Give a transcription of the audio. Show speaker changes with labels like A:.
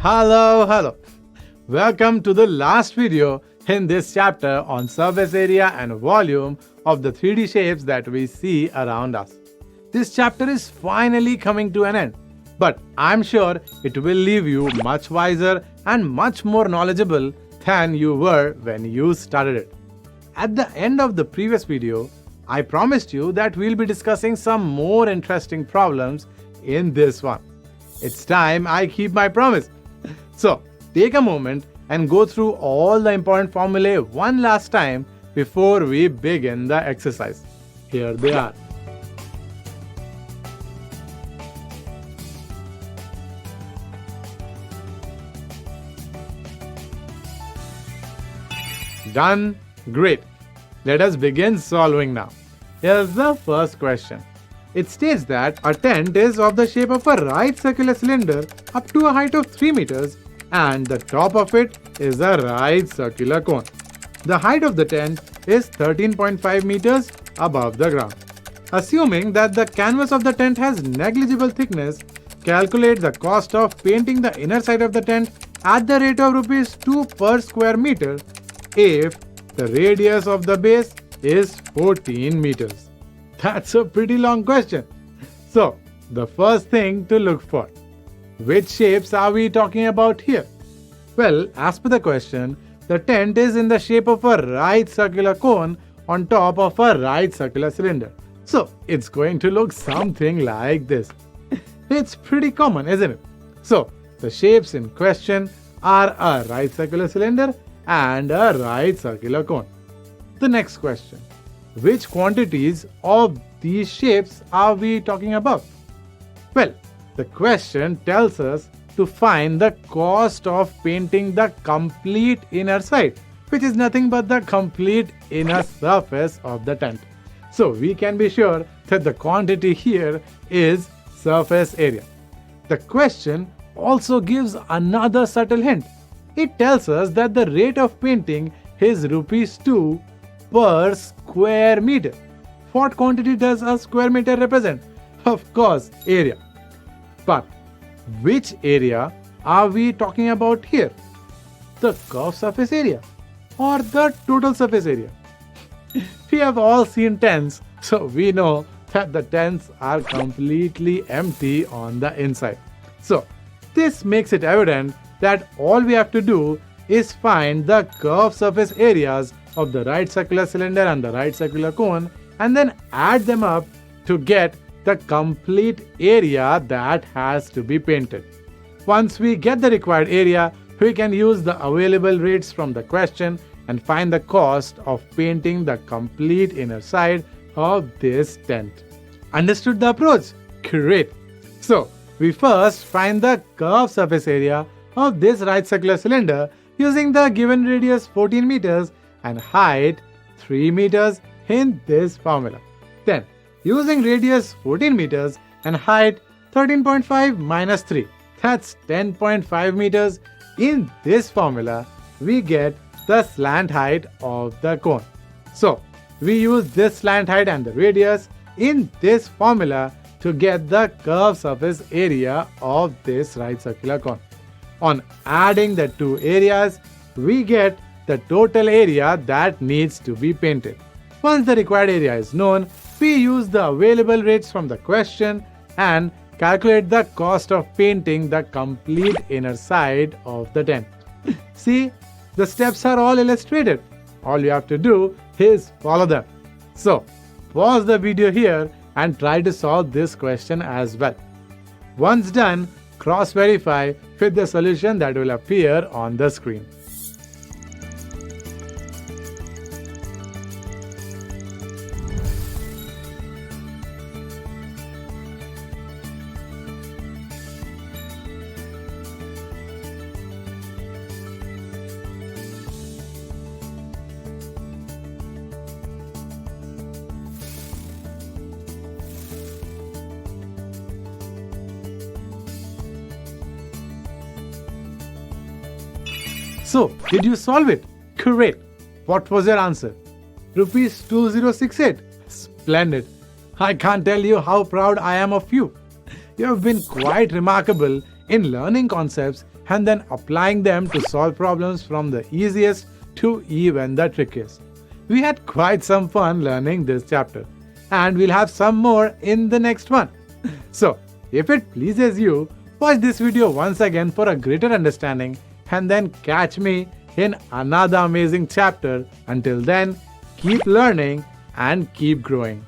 A: Hello. Welcome to the last video in this chapter on surface area and volume of the 3D shapes that we see around us. This chapter is finally coming to an end, but I'm sure it will leave you much wiser and much more knowledgeable than you were when you started it. At the end of the previous video, I promised you that we'll be discussing some more interesting problems in this one. It's time I keep my promise. So, take a moment and go through all the important formulae one last time before we begin the exercise. Here they are. Done? Great. Let us begin solving now. Here's the first question. It states that a tent is of the shape of a right circular cylinder up to a height of 3 meters and the top of it is a right circular cone. The height of the tent is 13.5 meters above the ground. Assuming that the canvas of the tent has negligible thickness, calculate the cost of painting the inner side of the tent at the rate of rupees 2 per square meter if the radius of the base is 14 meters. That's a pretty long question. So, the first thing to look for. Which shapes are we talking about here? Well, as per the question, the tent is in the shape of a right circular cone on top of a right circular cylinder. So, it's going to look something like this. It's pretty common, isn't it? So, the shapes in question are a right circular cylinder and a right circular cone. The next question. Which quantities of these shapes are we talking about? Well, the question tells us to find the cost of painting the complete inner side, which is nothing but the complete inner surface of the tent. So we can be sure that the quantity here is surface area. The question also gives another subtle hint. It tells us that the rate of painting is rupees 2 per square meter. What quantity does a square meter represent? Of course, area. But which area are we talking about here? The curved surface area or the total surface area? We have all seen tents, so we know that the tents are completely empty on the inside. So, this makes it evident that all we have to do is find the curved surface areas of the right circular cylinder and the right circular cone and then add them up to get the complete area that has to be painted. Once we get the required area, we can use the available rates from the question and find the cost of painting the complete inner side of this tent. Understood the approach? Great! So, we first find the curved surface area of this right circular cylinder using the given radius 14 meters and height 3 meters in this formula. Then, using radius 14 meters and height 13.5 minus 3, that's 10.5 meters, in this formula, we get the slant height of the cone. So, we use this slant height and the radius in this formula to get the curved surface area of this right circular cone. On adding the two areas, we get the total area that needs to be painted. Once the required area is known, we use the available rates from the question and calculate the cost of painting the complete inner side of the tent. See, the steps are all illustrated. All you have to do is follow them. So, pause the video here and try to solve this question as well. Once done, cross-verify with the solution that will appear on the screen. So, did you solve it? Great! What was your answer? Rupees 2068. Splendid! I can't tell you how proud I am of you. You have been quite remarkable in learning concepts and then applying them to solve problems from the easiest to even the trickiest. We had quite some fun learning this chapter, and we'll have some more in the next one. So, if it pleases you, watch this video once again for a greater understanding and then catch me in another amazing chapter. Until then, keep learning and keep growing.